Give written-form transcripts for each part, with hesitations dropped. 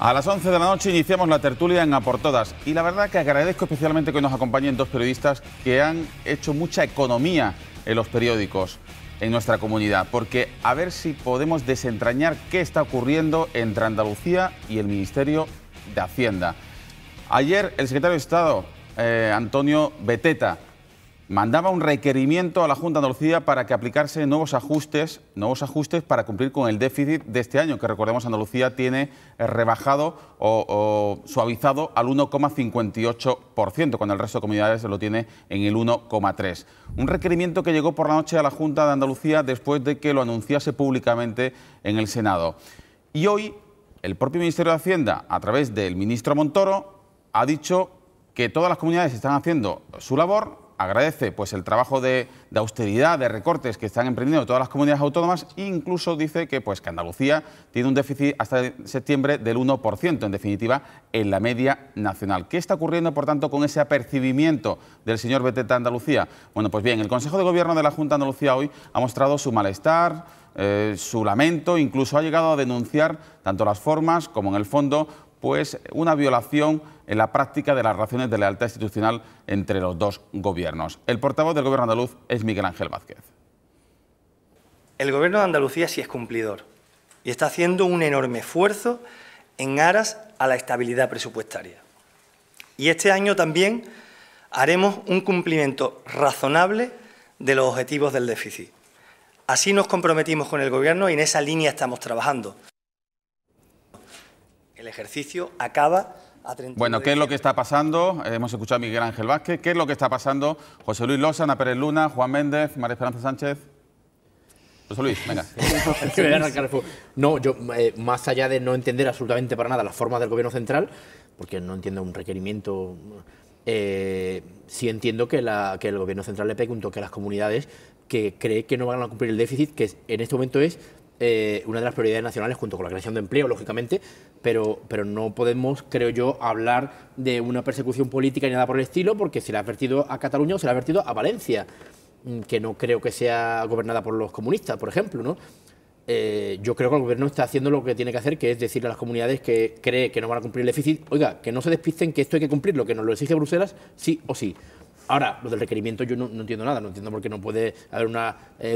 A las 11 de la noche iniciamos la tertulia en A por Todas y la verdad que agradezco especialmente que nos acompañen dos periodistas que han hecho mucha economía en los periódicos en nuestra comunidad, porque a ver si podemos desentrañar qué está ocurriendo entre Andalucía y el Ministerio de Hacienda. Ayer el secretario de Estado, Antonio Beteta, mandaba un requerimiento a la Junta de Andalucía para que aplicase nuevos ajustes para cumplir con el déficit de este año, que recordemos Andalucía tiene rebajado o suavizado al 1,58%, cuando el resto de comunidades lo tiene en el 1,3%. Un requerimiento que llegó por la noche a la Junta de Andalucía después de que lo anunciase públicamente en el Senado. Y hoy el propio Ministerio de Hacienda, a través del ministro Montoro, ha dicho que todas las comunidades están haciendo su labor. Agradece pues el trabajo de austeridad, de recortes que están emprendiendo todas las comunidades autónomas e incluso dice que Andalucía tiene un déficit hasta septiembre del 1%, en definitiva, en la media nacional. ¿Qué está ocurriendo, por tanto, con ese apercibimiento del señor Beteta a Andalucía? Bueno, pues bien, el Consejo de Gobierno de la Junta de Andalucía hoy ha mostrado su malestar, su lamento, incluso ha llegado a denunciar tanto las formas como en el fondo pues una violación en la práctica de las relaciones de lealtad institucional entre los dos gobiernos. El portavoz del Gobierno andaluz es Miguel Ángel Vázquez. El Gobierno de Andalucía sí es cumplidor y está haciendo un enorme esfuerzo en aras a la estabilidad presupuestaria. Y este año también haremos un cumplimiento razonable de los objetivos del déficit. Así nos comprometimos con el Gobierno y en esa línea estamos trabajando. El ejercicio acaba a 31 Bueno, ¿qué es lo que está pasando? Hemos escuchado a Miguel Ángel Vázquez. ¿Qué es lo que está pasando? José Luis Losa, Ana Pérez Luna, Juan Méndez, María Esperanza Sánchez. José Luis, venga. No, yo, más allá de no entender absolutamente para nada las formas del Gobierno central, porque no entiendo un requerimiento, sí entiendo que el Gobierno central le pegue un toque a las comunidades que cree que no van a cumplir el déficit, que en este momento es una de las prioridades nacionales junto con la creación de empleo, lógicamente, pero no podemos, creo yo, hablar de una persecución política ni nada por el estilo, porque se le ha advertido a Cataluña o se le ha advertido a Valencia, que no creo que sea gobernada por los comunistas, por ejemplo, ¿no? Yo creo que el Gobierno está haciendo lo que tiene que hacer, que es decirle a las comunidades que cree que no van a cumplir el déficit, oiga, que no se despisten, que esto hay que cumplirlo, que nos lo exige Bruselas, sí o sí. Ahora, lo del requerimiento yo no entiendo nada, no entiendo por qué no puede haber un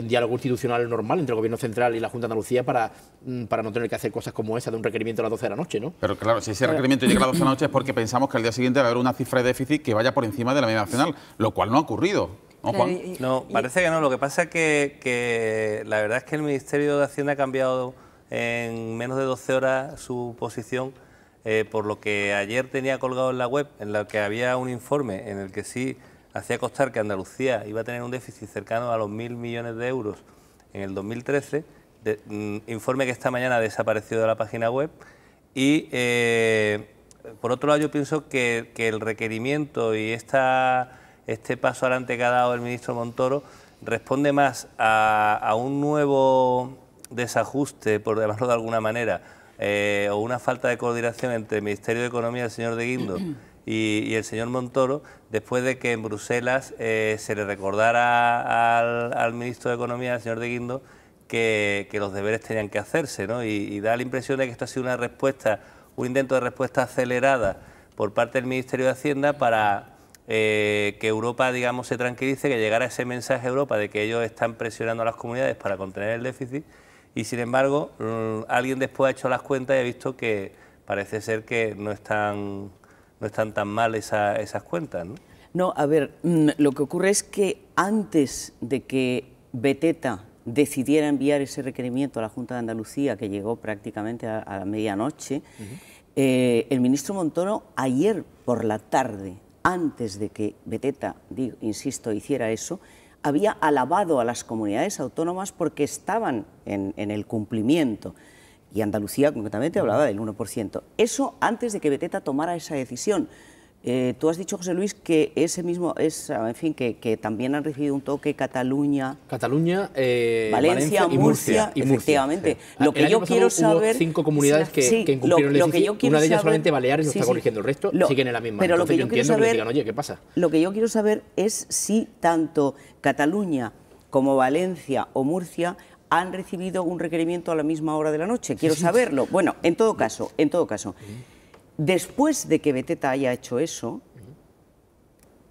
diálogo institucional normal entre el Gobierno central y la Junta de Andalucía para no tener que hacer cosas como esa de un requerimiento a las 12 de la noche, ¿no? Pero claro, si ese requerimiento llega a las 12 de la noche es porque pensamos que al día siguiente va a haber una cifra de déficit que vaya por encima de la media nacional, lo cual no ha ocurrido. ¿No, Juan? No, parece que no. Lo que pasa es que la verdad es que el Ministerio de Hacienda ha cambiado en menos de 12 horas su posición, por lo que ayer tenía colgado en la web, en la que había un informe en el que sí hacía constar que Andalucía iba a tener un déficit cercano a los 1.000 millones de euros en el 2013, informe que esta mañana ha desaparecido de la página web. Y por otro lado, yo pienso que el requerimiento y este paso adelante que ha dado el ministro Montoro responde más a un nuevo desajuste, por llamarlo de alguna manera, o una falta de coordinación entre el Ministerio de Economía, el señor de Guindos, y el señor Montoro, después de que en Bruselas se le recordara al ministro de Economía, al señor de Guindos, que los deberes tenían que hacerse, ¿no? Y da la impresión de que esto ha sido una respuesta, un intento de respuesta acelerada por parte del Ministerio de Hacienda para que Europa, digamos, se tranquilice, que llegara ese mensaje a Europa de que ellos están presionando a las comunidades para contener el déficit, y sin embargo alguien después ha hecho las cuentas y ha visto que parece ser que no están tan mal esas cuentas, ¿no? No, a ver, lo que ocurre es que antes de que Beteta decidiera enviar ese requerimiento a la Junta de Andalucía, que llegó prácticamente a la medianoche, el ministro Montoro ayer por la tarde, antes de que Beteta, insisto, hiciera eso, había alabado a las comunidades autónomas porque estaban en el cumplimiento. Y Andalucía concretamente hablaba del 1%. Eso antes de que Beteta tomara esa decisión. Tú has dicho, José Luis, que ese mismo, en fin, que también han recibido un toque Cataluña, Valencia, Murcia, efectivamente. Sí. Lo que yo quiero saber, 5 comunidades que incumplieron el déficit, una de ellas solamente Baleares no está corrigiendo, el resto siguen en la misma. Pero entonces lo que yo quiero saber, oye, ¿qué pasa? Lo que yo quiero saber es si tanto Cataluña como Valencia o Murcia han recibido un requerimiento a la misma hora de la noche. Quiero saberlo. Bueno, en todo caso, después de que Beteta haya hecho eso,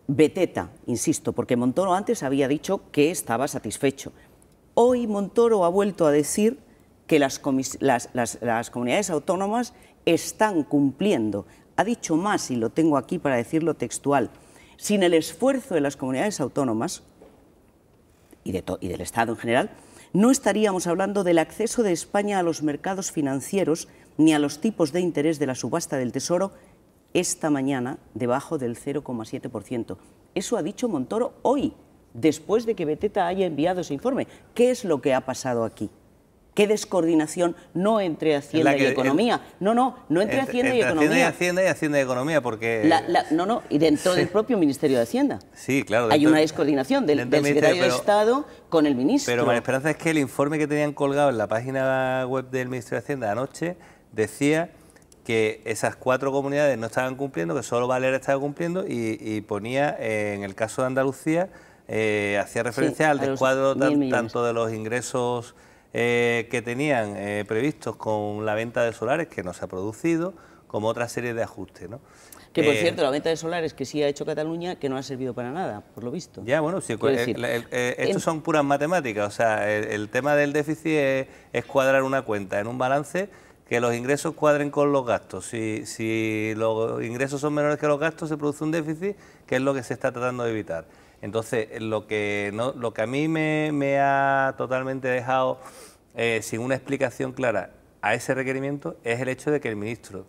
Beteta, insisto, porque Montoro antes había dicho que estaba satisfecho. Hoy Montoro ha vuelto a decir que las comunidades autónomas están cumpliendo. Ha dicho más, y lo tengo aquí para decirlo textual, sin el esfuerzo de las comunidades autónomas y del Estado en general, no estaríamos hablando del acceso de España a los mercados financieros ni a los tipos de interés de la subasta del Tesoro esta mañana debajo del 0,7%. Eso ha dicho Montoro hoy, después de que Beteta haya enviado ese informe. ¿Qué es lo que ha pasado aquí? ¿Qué descoordinación no entre Hacienda y Economía? No entre Hacienda y Economía. Hacienda y Economía, porque... y dentro del propio Ministerio de Hacienda. Sí, claro. Hay una descoordinación del secretario de Estado con el ministro. Pero María Esperanza, es que el informe que tenían colgado en la página web del Ministerio de Hacienda anoche decía que esas 4 comunidades no estaban cumpliendo, que solo Baleares estaba cumpliendo, y ponía, en el caso de Andalucía, hacía referencia al descuadro tanto de los ingresos que tenían previstos con la venta de solares, que no se ha producido, como otra serie de ajustes, ¿no? Que, por cierto, la venta de solares que sí ha hecho Cataluña, que no ha servido para nada, por lo visto. Ya, bueno, sí, estos son puras matemáticas. O sea, el tema del déficit es cuadrar una cuenta en un balance, que los ingresos cuadren con los gastos. Si los ingresos son menores que los gastos, se produce un déficit, que es lo que se está tratando de evitar. Entonces, lo que a mí me ha totalmente dejado sin una explicación clara a ese requerimiento es el hecho de que el ministro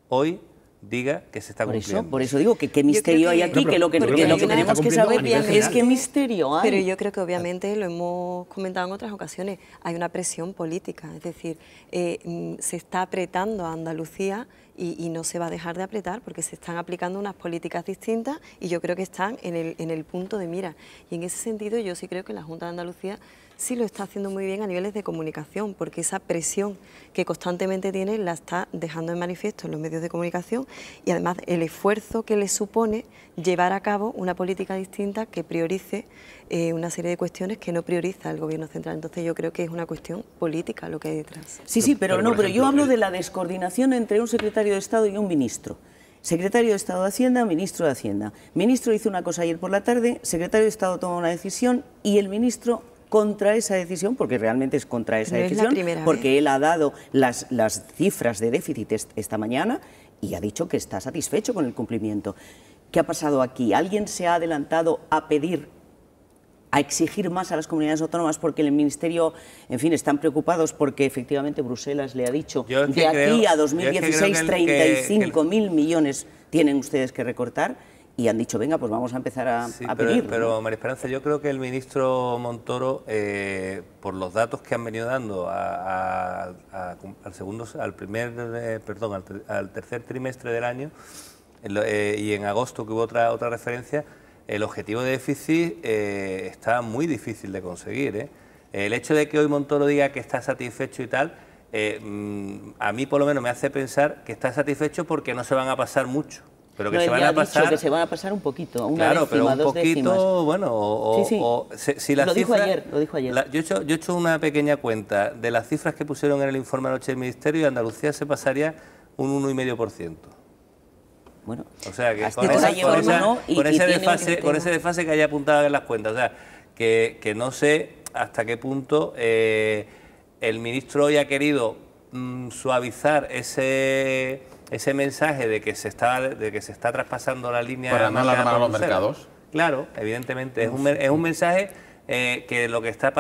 hoy diga que se está cumpliendo. Por eso digo que qué misterio hay aquí, que lo que tenemos que saber es qué misterio hay. Pero yo creo que obviamente, lo hemos comentado en otras ocasiones, hay una presión política, es decir, se está apretando a Andalucía y no se va a dejar de apretar porque se están aplicando unas políticas distintas y yo creo que están en el punto de mira. Y en ese sentido yo sí creo que la Junta de Andalucía sí lo está haciendo muy bien a niveles de comunicación, porque esa presión que constantemente tiene la está dejando en manifiesto en los medios de comunicación y además el esfuerzo que le supone llevar a cabo una política distinta que priorice una serie de cuestiones que no prioriza el Gobierno central. Entonces yo creo que es una cuestión política lo que hay detrás. Sí, pero yo hablo de la descoordinación entre un secretario de Estado y un ministro. Secretario de Estado de Hacienda, ministro de Hacienda. Ministro hizo una cosa ayer por la tarde, secretario de Estado toma una decisión y el ministro contra esa decisión, porque realmente es contra esa decisión, porque él ha dado las cifras de déficit esta mañana y ha dicho que está satisfecho con el cumplimiento. ¿Qué ha pasado aquí? ¿Alguien se ha adelantado a pedir, a exigir más a las comunidades autónomas porque el Ministerio, en fin, están preocupados porque efectivamente Bruselas le ha dicho de aquí a 2016 35.000 millones tienen ustedes que recortar? Y han dicho, venga, pues vamos a empezar a pedir. Pero María Esperanza, yo creo que el ministro Montoro, por los datos que han venido dando al tercer trimestre del año, y en agosto que hubo otra referencia, el objetivo de déficit está muy difícil de conseguir. El hecho de que hoy Montoro diga que está satisfecho y tal, a mí por lo menos me hace pensar que está satisfecho porque no se van a pasar mucho. Pero que se van a pasar... dicho que se van a pasar un poquito, una claro, décima, pero un dos poquito, décimas. Bueno, si la lo cifra, dijo ayer. Yo he hecho una pequeña cuenta de las cifras que pusieron en el informe anoche del Ministerio y Andalucía se pasaría un 1,5%. Bueno, o sea, que con ese desfase que haya apuntado en las cuentas. O sea, que no sé hasta qué punto el ministro hoy ha querido suavizar ese mensaje de que se está traspasando la línea para no alarmar a los mercados. Claro, evidentemente es un mensaje que lo que está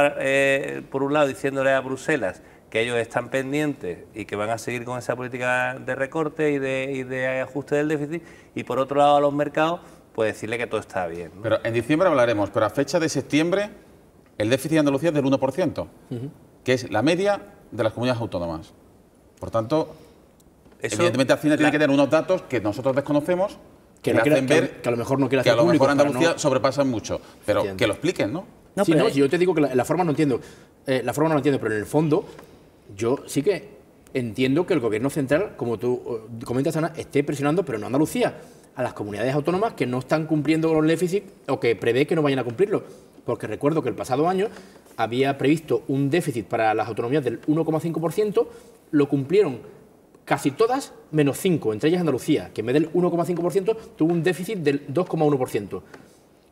por un lado diciéndole a Bruselas que ellos están pendientes y que van a seguir con esa política de recorte y de ajuste del déficit, y por otro lado a los mercados pues decirle que todo está bien, ¿no? Pero en diciembre hablaremos, pero a fecha de septiembre el déficit de Andalucía es del 1%, que es la media de las comunidades autónomas. Por tanto, evidentemente Hacienda tiene que tener unos datos que nosotros desconocemos, que le hacen ver que a lo mejor no quiere hacer que a lo mejor Andalucía no sobrepasan mucho, pero que lo expliquen, ¿no? Si yo te digo que la forma no entiendo, pero en el fondo yo sí que entiendo que el Gobierno central, como tú comentas, Ana, esté presionando, pero no Andalucía, a las comunidades autónomas que no están cumpliendo los déficits o que prevé que no vayan a cumplirlo. porque recuerdo que el pasado año había previsto un déficit para las autonomías del 1,5%, lo cumplieron casi todas, menos 5, entre ellas Andalucía, que en vez del 1,5% tuvo un déficit del 2,1%.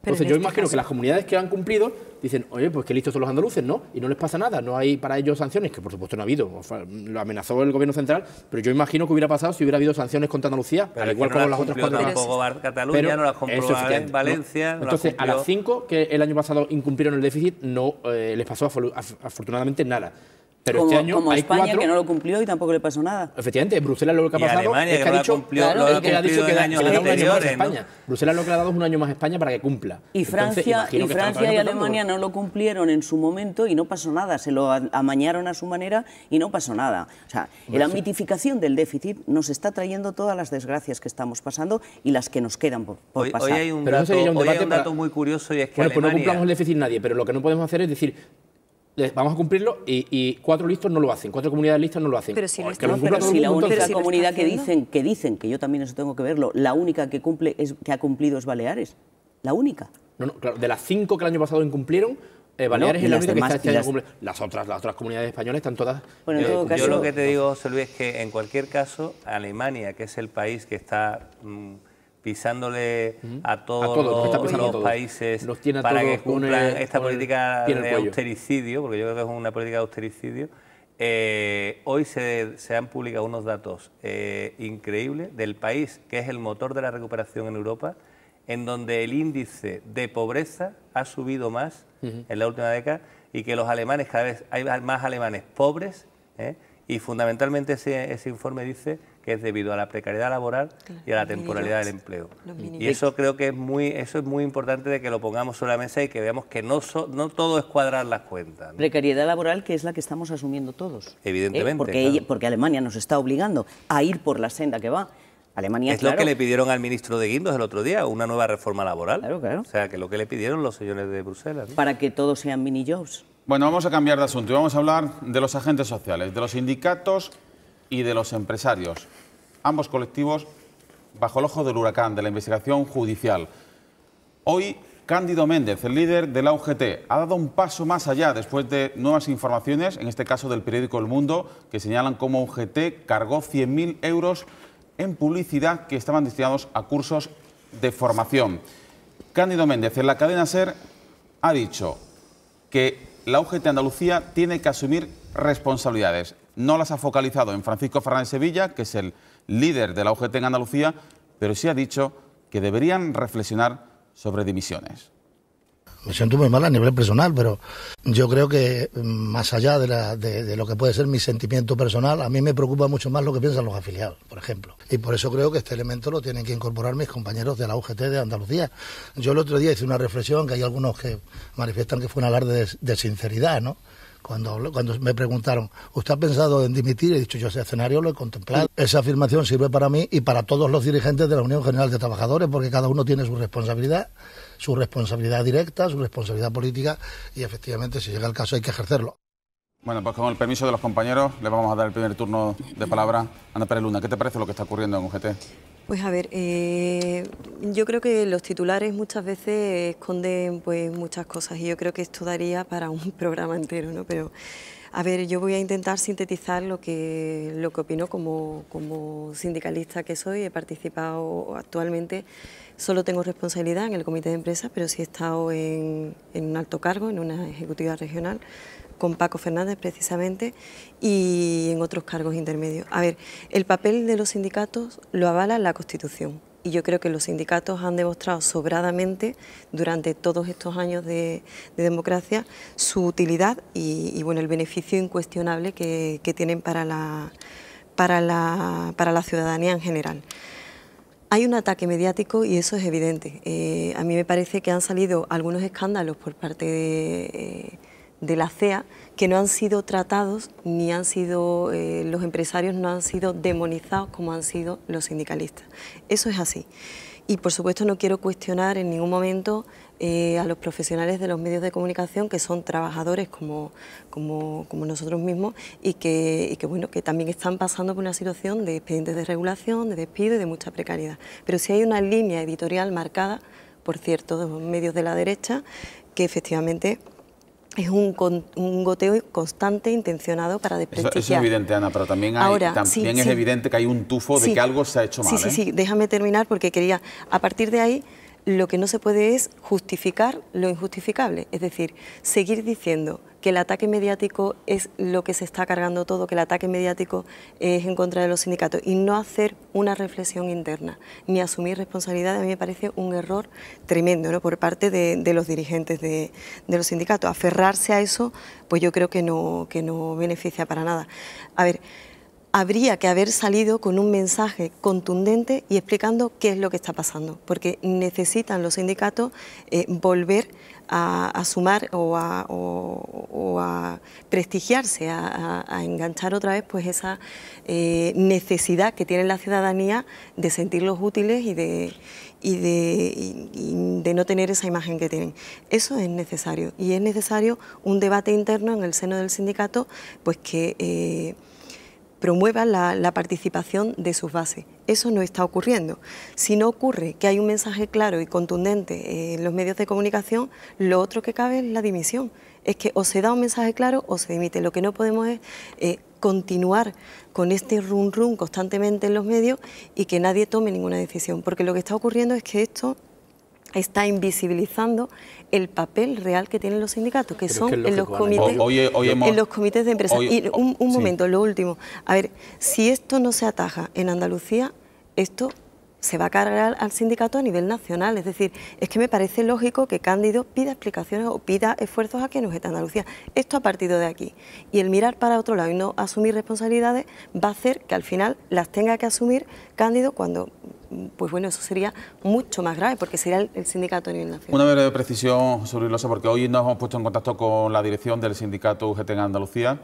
Entonces yo imagino que las comunidades que han cumplido dicen, oye, pues qué listos son los andaluces, ¿no? Y no les pasa nada, no hay para ellos sanciones, que por supuesto no ha habido, lo amenazó el gobierno central, pero yo imagino que hubiera pasado si hubiera habido sanciones contra Andalucía, pero al igual como las otras cuatro. Tampoco Cataluña, no las cumplió Valencia. Entonces, a las 5 que el año pasado incumplieron el déficit, no les pasó afortunadamente nada. Pero como, este año como hay España, 4, que no lo cumplió y tampoco le pasó nada. Efectivamente, en Bruselas lo que ha pasado Alemania, es que ha dicho, en años anteriores, España. ¿no? Bruselas lo que le ha dado es un año más a España para que cumpla. Y Francia y Alemania no lo cumplieron en su momento y no pasó nada. Se lo amañaron a su manera y no pasó nada. O sea, la mitificación del déficit nos está trayendo todas las desgracias que estamos pasando y las que nos quedan por pasar. Hoy hay un dato muy curioso y es que bueno, Alemania... pues no cumplamos el déficit nadie, pero lo que no podemos hacer es decir, vamos a cumplirlo y 4 listos no lo hacen, 4 comunidades listas no lo hacen. Pero si, la única comunidad que dicen, que yo también eso tengo que verlo, la única que ha cumplido es Baleares. La única. No, claro, de las 5 que el año pasado incumplieron, Baleares es la única que está este año cumple. Las otras comunidades españolas están todas... Bueno, en todo caso, yo lo que te digo, José Luis, es que en cualquier caso, Alemania, que es el país que está... pisándole a todos los países para que cumplan esta política de austericidio, porque yo creo que es una política de austericidio. Hoy se han publicado unos datos increíbles del país que es el motor de la recuperación en Europa, en donde el índice de pobreza ha subido más en la última década y que los alemanes, cada vez hay más alemanes pobres, y fundamentalmente ese informe dice que es debido a la precariedad laboral y a la temporalidad del empleo. Y eso creo que es muy importante de que lo pongamos sobre la mesa y que veamos que no todo es cuadrar las cuentas, ¿no? Precariedad laboral que es la que estamos asumiendo todos. Evidentemente. Porque Alemania nos está obligando a ir por la senda que va. Alemania, es lo que le pidieron al ministro de Guindos el otro día, una nueva reforma laboral. Claro. O sea, que lo que le pidieron los señores de Bruselas, ¿no? Para que todos sean mini jobs. Bueno, vamos a cambiar de asunto y vamos a hablar de los agentes sociales, de los sindicatos y de los empresarios. Ambos colectivos bajo el ojo del huracán de la investigación judicial. Hoy, Cándido Méndez, el líder de la UGT, ha dado un paso más allá después de nuevas informaciones, en este caso del periódico El Mundo, que señalan cómo UGT cargó 100.000 euros en publicidad que estaban destinados a cursos de formación. Cándido Méndez, en la cadena SER, ha dicho que la UGT Andalucía tiene que asumir responsabilidades. No las ha focalizado en Francisco Fernández Sevilla, que es el líder de la UGT en Andalucía, pero sí ha dicho que deberían reflexionar sobre dimisiones. Me siento muy mal a nivel personal, pero yo creo que más allá de lo que puede ser mi sentimiento personal, a mí me preocupa mucho más lo que piensan los afiliados, por ejemplo. Y por eso creo que este elemento lo tienen que incorporar mis compañeros de la UGT de Andalucía. Yo el otro día hice una reflexión, que hay algunos que manifiestan que fue un alarde de sinceridad, ¿no? Cuando me preguntaron, ¿usted ha pensado en dimitir? He dicho, yo ese escenario lo he contemplado. Esa afirmación sirve para mí y para todos los dirigentes de la Unión General de Trabajadores, porque cada uno tiene su responsabilidad directa, su responsabilidad política, y efectivamente, si llega el caso, hay que ejercerlo. Bueno, pues con el permiso de los compañeros, le vamos a dar el primer turno de palabra. Ana Pérez Luna, ¿qué te parece lo que está ocurriendo en UGT? Pues a ver, yo creo que los titulares muchas veces esconden pues muchas cosas y yo creo que esto daría para un programa entero, ¿no? Pero a ver, yo voy a intentar sintetizar lo que opino como sindicalista que soy. He participado actualmente, solo tengo responsabilidad en el comité de empresa, pero sí he estado en un alto cargo, en una ejecutiva regional, con Paco Fernández precisamente, y en otros cargos intermedios. A ver, el papel de los sindicatos lo avala la Constitución y yo creo que los sindicatos han demostrado sobradamente durante todos estos años de democracia su utilidad y bueno, el beneficio incuestionable que tienen para la ciudadanía en general. Hay un ataque mediático y eso es evidente. A mí me parece que han salido algunos escándalos por parte de la CEA que no han sido tratados ni han sido, los empresarios no han sido demonizados como han sido los sindicalistas. Eso es así. Y por supuesto no quiero cuestionar en ningún momento a los profesionales de los medios de comunicación que son trabajadores como nosotros mismos y que bueno, que también están pasando por una situación de expedientes de regulación, de despido y de mucha precariedad. Pero sí hay una línea editorial marcada por ciertos medios de la derecha que efectivamente es un goteo constante, intencionado para desprestigiar. Eso es evidente, Ana, pero también, es evidente que hay un tufo de que algo se ha hecho mal. Sí, déjame terminar porque quería, a partir de ahí, lo que no se puede es justificar lo injustificable, es decir, seguir diciendo que el ataque mediático es lo que se está cargando todo, que el ataque mediático es en contra de los sindicatos y no hacer una reflexión interna, ni asumir responsabilidad. A mí me parece un error tremendo, ¿no?, por parte de los dirigentes de los sindicatos. Aferrarse a eso, pues yo creo que no beneficia para nada. A ver, habría que haber salido con un mensaje contundente y explicando qué es lo que está pasando, porque necesitan los sindicatos volver a sumar o a prestigiarse, a enganchar otra vez pues esa necesidad que tiene la ciudadanía de sentirlos útiles y de no tener esa imagen que tienen. Eso es necesario, y es necesario un debate interno en el seno del sindicato pues que promueva la participación de sus bases. Eso no está ocurriendo. Si no ocurre que hay un mensaje claro y contundente en los medios de comunicación, lo otro que cabe es la dimisión. Es que o se da un mensaje claro o se dimite. Lo que no podemos es continuar con este run constantemente en los medios y que nadie tome ninguna decisión, porque lo que está ocurriendo es que esto está invisibilizando el papel real que tienen los sindicatos, que son en los comités de empresa. Y un momento, lo último. A ver, si esto no se ataja en Andalucía, esto se va a cargar al sindicato a nivel nacional. Es decir, es que me parece lógico que Cándido pida explicaciones o pida esfuerzos a quien nos está Andalucía. Esto ha partido de aquí. Y el mirar para otro lado y no asumir responsabilidades va a hacer que al final las tenga que asumir Cándido cuando, pues bueno, eso sería mucho más grave, porque sería el sindicato a nivel nacional. Una breve precisión, José Luis Losa, porque hoy nos hemos puesto en contacto con la dirección del sindicato UGT en Andalucía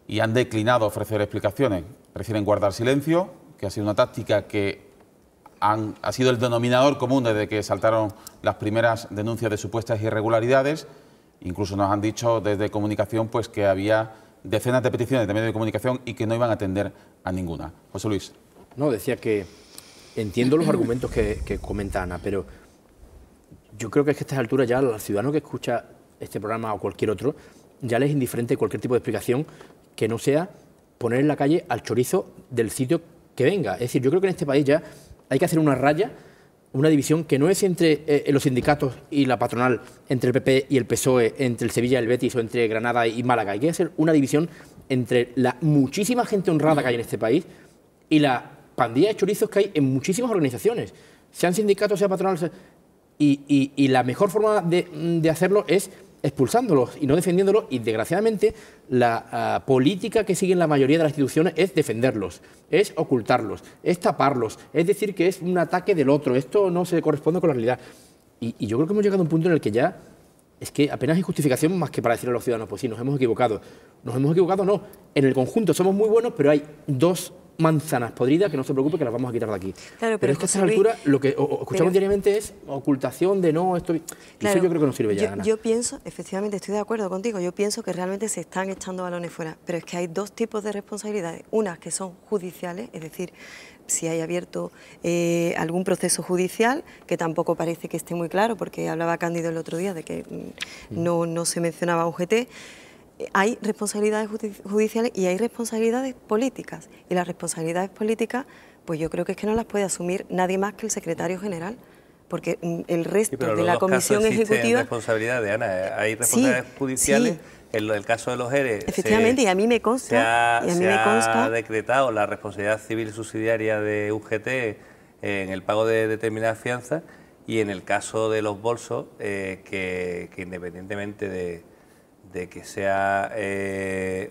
y han declinado ofrecer explicaciones. Prefieren guardar silencio, que ha sido una táctica que ha sido el denominador común desde que saltaron las primeras denuncias de supuestas irregularidades. Incluso nos han dicho desde comunicación pues que había decenas de peticiones de medios de comunicación y que no iban a atender a ninguna. José Luis. No, decía que entiendo los argumentos que comenta Ana, pero yo creo que es que a estas alturas ya al ciudadano que escucha este programa o cualquier otro, ya le es indiferente cualquier tipo de explicación que no sea poner en la calle al chorizo del sitio que venga. Es decir, yo creo que en este país ya hay que hacer una raya, una división que no es entre los sindicatos y la patronal, entre el PP y el PSOE, entre el Sevilla y el Betis o entre Granada y Málaga. Hay que hacer una división entre la muchísima gente honrada que hay en este país y la pandilla de chorizos que hay en muchísimas organizaciones, sean sindicatos, sea patronal, y la mejor forma de hacerlo es expulsándolos y no defendiéndolos, y desgraciadamente la política que siguen la mayoría de las instituciones es defenderlos, es ocultarlos, es taparlos, es decir que es un ataque del otro. Esto no se corresponde con la realidad. Y yo creo que hemos llegado a un punto en el que ya es que apenas hay justificación más que para decirle a los ciudadanos, pues sí, nos hemos equivocado. Nos hemos equivocado, no. En el conjunto somos muy buenos, pero hay dos manzanas podridas que no se preocupe que las vamos a quitar de aquí. Claro, pero es que a esta altura lo que escuchamos diariamente es ocultación de no, esto... Claro, eso yo creo que no sirve ya, Ana. Yo pienso, efectivamente estoy de acuerdo contigo, yo pienso que realmente se están echando balones fuera, pero es que hay dos tipos de responsabilidades, unas que son judiciales, es decir, si hay abierto algún proceso judicial, que tampoco parece que esté muy claro, porque hablaba Cándido el otro día de que no se mencionaba UGT. Hay responsabilidades judiciales y hay responsabilidades políticas. Y las responsabilidades políticas, pues yo creo que es que no las puede asumir nadie más que el secretario general, porque el resto de la comisión ejecutiva... responsabilidades, Ana. Hay responsabilidades judiciales. Sí. En el caso de los ERE... Efectivamente, y a mí me consta... Se ha decretado la responsabilidad civil subsidiaria de UGT en el pago de determinadas fianzas, y en el caso de los bolsos, que independientemente de que sea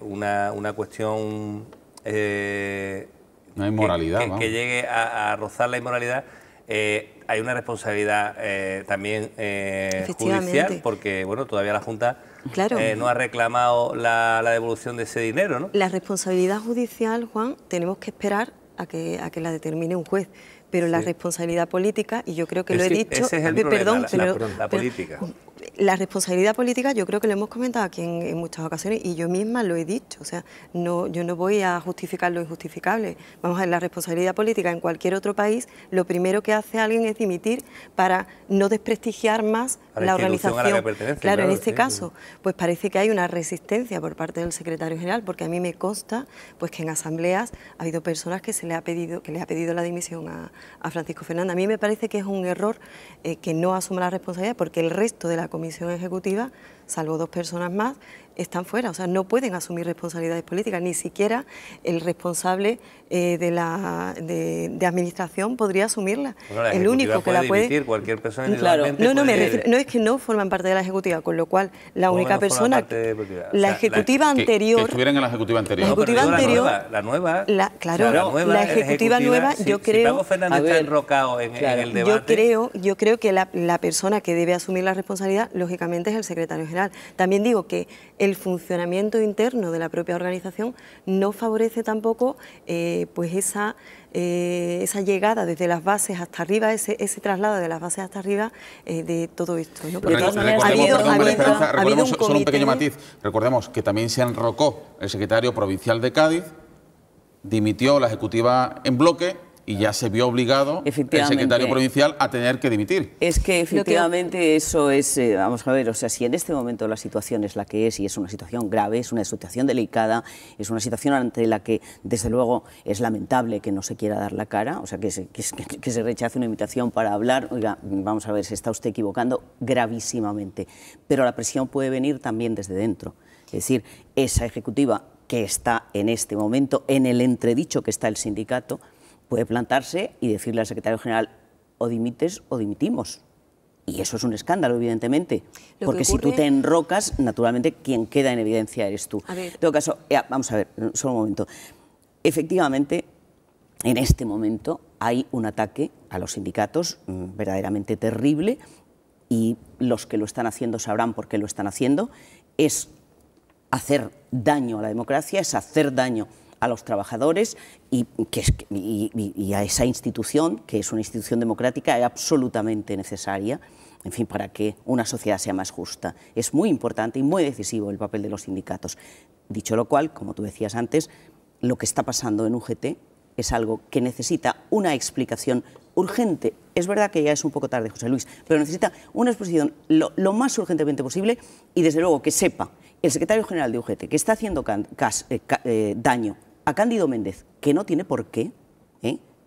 una cuestión no hay moralidad, que llegue a rozar la inmoralidad, hay una responsabilidad también judicial, porque bueno, todavía la Junta no ha reclamado la devolución de ese dinero, ¿no? La responsabilidad judicial, Juan, tenemos que esperar a que la determine un juez. Pero la responsabilidad política, y yo creo que lo he dicho... Ese es el problema, la política. la responsabilidad política yo creo que lo hemos comentado aquí en muchas ocasiones y yo misma lo he dicho, o sea, yo no voy a justificar lo injustificable. Vamos a ver, la responsabilidad política en cualquier otro país, lo primero que hace alguien es dimitir para no desprestigiar más la organización. A la que pertenece, claro, en este caso, pues parece que hay una resistencia por parte del secretario general, porque a mí me consta pues que en asambleas ha habido personas que le ha pedido la dimisión a Francisco Fernández. A mí me parece que es un error que no asuma la responsabilidad, porque el resto de la comisión ejecutiva, salvo 2 personas más, están fuera, o sea, no pueden asumir responsabilidades políticas, ni siquiera el responsable de administración podría asumirla. Bueno, el único que la puede dimitir, cualquier persona claro, no me refiero, no es que no forman parte de la ejecutiva, con lo cual la única persona, la ejecutiva anterior, que estuvieran en la ejecutiva anterior. La ejecutiva anterior, la nueva, la ejecutiva nueva, yo creo. Si Paco Fernández está enrocado en el debate. Yo creo que la persona que debe asumir la responsabilidad, lógicamente, es el secretario general. También digo que el funcionamiento interno de la propia organización no favorece tampoco pues esa llegada desde las bases hasta arriba, ese traslado de las bases hasta arriba de todo esto, ¿no? Porque ha habido solo un pequeño matiz. Recordemos que también se enrocó el secretario provincial de Cádiz, dimitió la ejecutiva en bloque y ya se vio obligado el secretario provincial a tener que dimitir. Es que efectivamente eso es, vamos a ver, o sea, si en este momento la situación es la que es y es una situación grave, es una situación delicada, es una situación ante la que desde luego es lamentable que no se quiera dar la cara, o sea, que se rechace una invitación para hablar, oiga, vamos a ver, se está usted equivocando gravísimamente, pero la presión puede venir también desde dentro, es decir, esa ejecutiva que está en este momento, en el entredicho que está el sindicato, puede plantarse y decirle al secretario general o dimites o dimitimos. Y eso es un escándalo, evidentemente, porque si tú te enrocas, naturalmente quien queda en evidencia eres tú. En todo caso, vamos a ver, solo un momento. Efectivamente, en este momento hay un ataque a los sindicatos verdaderamente terrible y los que lo están haciendo sabrán por qué lo están haciendo. Es hacer daño a la democracia, es hacer daño a los trabajadores y a esa institución, que es una institución democrática absolutamente necesaria, en fin, para que una sociedad sea más justa. Es muy importante y muy decisivo el papel de los sindicatos. Dicho lo cual, como tú decías antes, lo que está pasando en UGT es algo que necesita una explicación urgente. Es verdad que ya es un poco tarde, José Luis, pero necesita una exposición lo más urgentemente posible y, desde luego, que sepa el secretario general de UGT que está haciendo daño a Cándido Méndez, que no tiene por qué,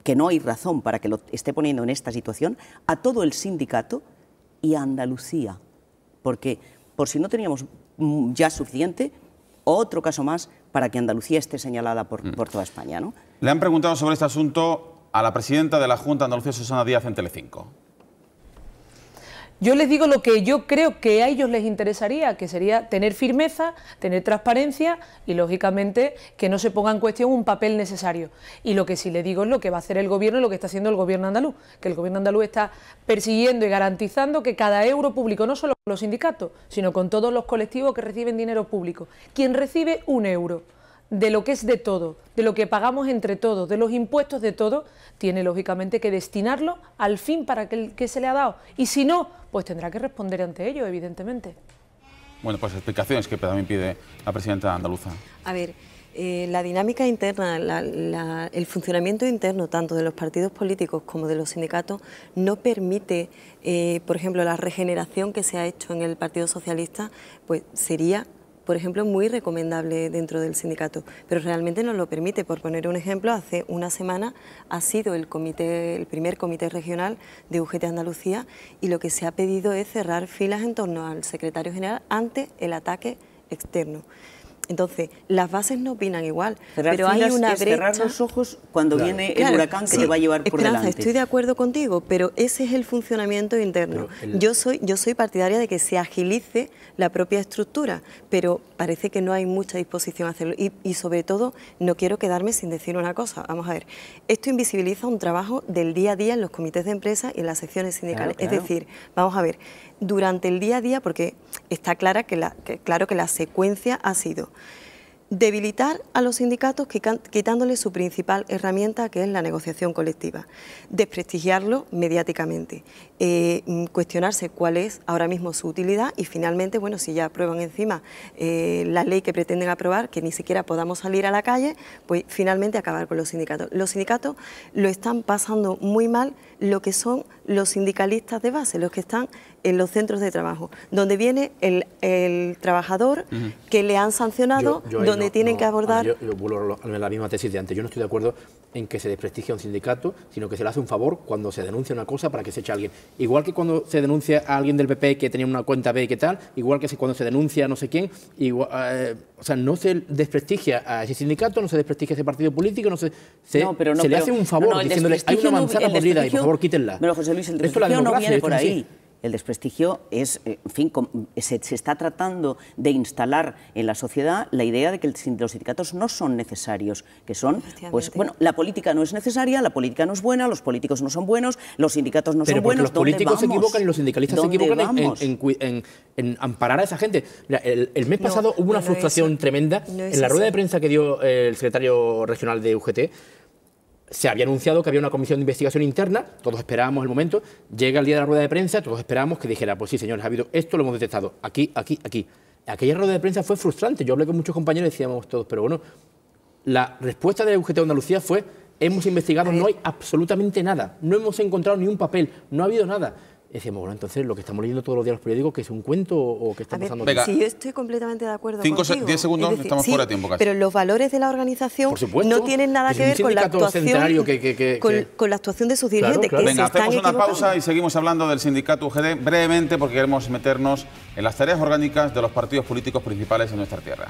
que no hay razón para que lo esté poniendo en esta situación, a todo el sindicato y a Andalucía. Porque, por si no teníamos ya suficiente, otro caso más para que Andalucía esté señalada por toda España, ¿no? Le han preguntado sobre este asunto a la presidenta de la Junta de Andalucía, Susana Díaz, en Telecinco. Yo les digo lo que yo creo que a ellos les interesaría, que sería tener firmeza, tener transparencia y, lógicamente, que no se ponga en cuestión un papel necesario. Y lo que sí les digo es lo que va a hacer el Gobierno y lo que está haciendo el Gobierno andaluz, que el Gobierno andaluz está persiguiendo y garantizando que cada euro público, no solo con los sindicatos, sino con todos los colectivos que reciben dinero público, quien recibe un euro de lo que es de todo, de lo que pagamos entre todos, de los impuestos de todos, tiene lógicamente que destinarlo al fin para que se le ha dado. Y si no, pues tendrá que responder ante ello, evidentemente. Bueno, pues explicaciones que también pide la presidenta andaluza. A ver, la dinámica interna, el funcionamiento interno tanto de los partidos políticos como de los sindicatos no permite, por ejemplo, la regeneración que se ha hecho en el Partido Socialista, pues sería, por ejemplo, muy recomendable dentro del sindicato, pero realmente no lo permite. Por poner un ejemplo, hace una semana ha sido el primer comité regional de UGT Andalucía y lo que se ha pedido es cerrar filas en torno al secretario general ante el ataque externo. Entonces, las bases no opinan igual, pero hay una brecha. Cerrar los ojos cuando viene el huracán que te va a llevar por delante. Estoy de acuerdo contigo, pero ese es el funcionamiento interno. Yo soy partidaria de que se agilice la propia estructura, pero parece que no hay mucha disposición a hacerlo. Y sobre todo, no quiero quedarme sin decir una cosa. Vamos a ver, esto invisibiliza un trabajo del día a día en los comités de empresa y en las secciones sindicales. Claro. Es decir, vamos a ver, durante el día a día, porque está claro que la secuencia ha sido debilitar a los sindicatos quitándoles su principal herramienta, que es la negociación colectiva, desprestigiarlo mediáticamente, cuestionarse cuál es ahora mismo su utilidad y finalmente, bueno, si ya aprueban encima la ley que pretenden aprobar, que ni siquiera podamos salir a la calle, pues finalmente acabar con los sindicatos. Los sindicatos lo están pasando muy mal, lo que son los sindicalistas de base, los que están en los centros de trabajo, donde viene el trabajador que le han sancionado, donde tienen que abordar... Yo vuelvo a la misma tesis de antes. Yo no estoy de acuerdo en que se desprestigie a un sindicato, sino que se le hace un favor cuando se denuncia una cosa para que se eche a alguien. Igual que cuando se denuncia a alguien del PP que tenía una cuenta B y qué tal, igual que cuando se denuncia a no sé quién, igual, o sea, no se desprestigia a ese sindicato, no se desprestigia a ese partido político, se le hace un favor diciéndole hay una manzana podrida y por favor quítenla. Pero José Luis, el desprestigio no viene por ahí. El desprestigio es, en fin, se está tratando de instalar en la sociedad la idea de que los sindicatos no son necesarios, que son, pues bueno, la política no es necesaria, la política no es buena, los políticos no son buenos, los sindicatos no son buenos. Los políticos se equivocan y los sindicalistas se equivocan en amparar a esa gente. Mira, el mes pasado hubo una frustración tremenda en la rueda de prensa que dio el secretario regional de UGT. Se había anunciado que había una comisión de investigación interna, todos esperábamos el momento, llega el día de la rueda de prensa, todos esperábamos que dijera, pues sí, señores, ha habido esto, lo hemos detectado, aquí, aquí, aquí. Aquella rueda de prensa fue frustrante, yo hablé con muchos compañeros y decíamos todos, pero bueno, la respuesta de la UGT de Andalucía fue, hemos investigado, no hay absolutamente nada, no hemos encontrado ni un papel, no ha habido nada. Decíamos, bueno, entonces lo que estamos leyendo todos los días en los periódicos, ¿que es un cuento o qué está pasando? Venga. Sí, yo estoy completamente de acuerdo contigo. 10 segundos, decir, estamos fuera de tiempo casi. Pero los valores de la organización no tienen nada que ver con la actuación, con la actuación de sus dirigentes. Claro. Venga, hacemos una pausa y seguimos hablando del sindicato UGT brevemente porque queremos meternos en las tareas orgánicas de los partidos políticos principales en nuestra tierra.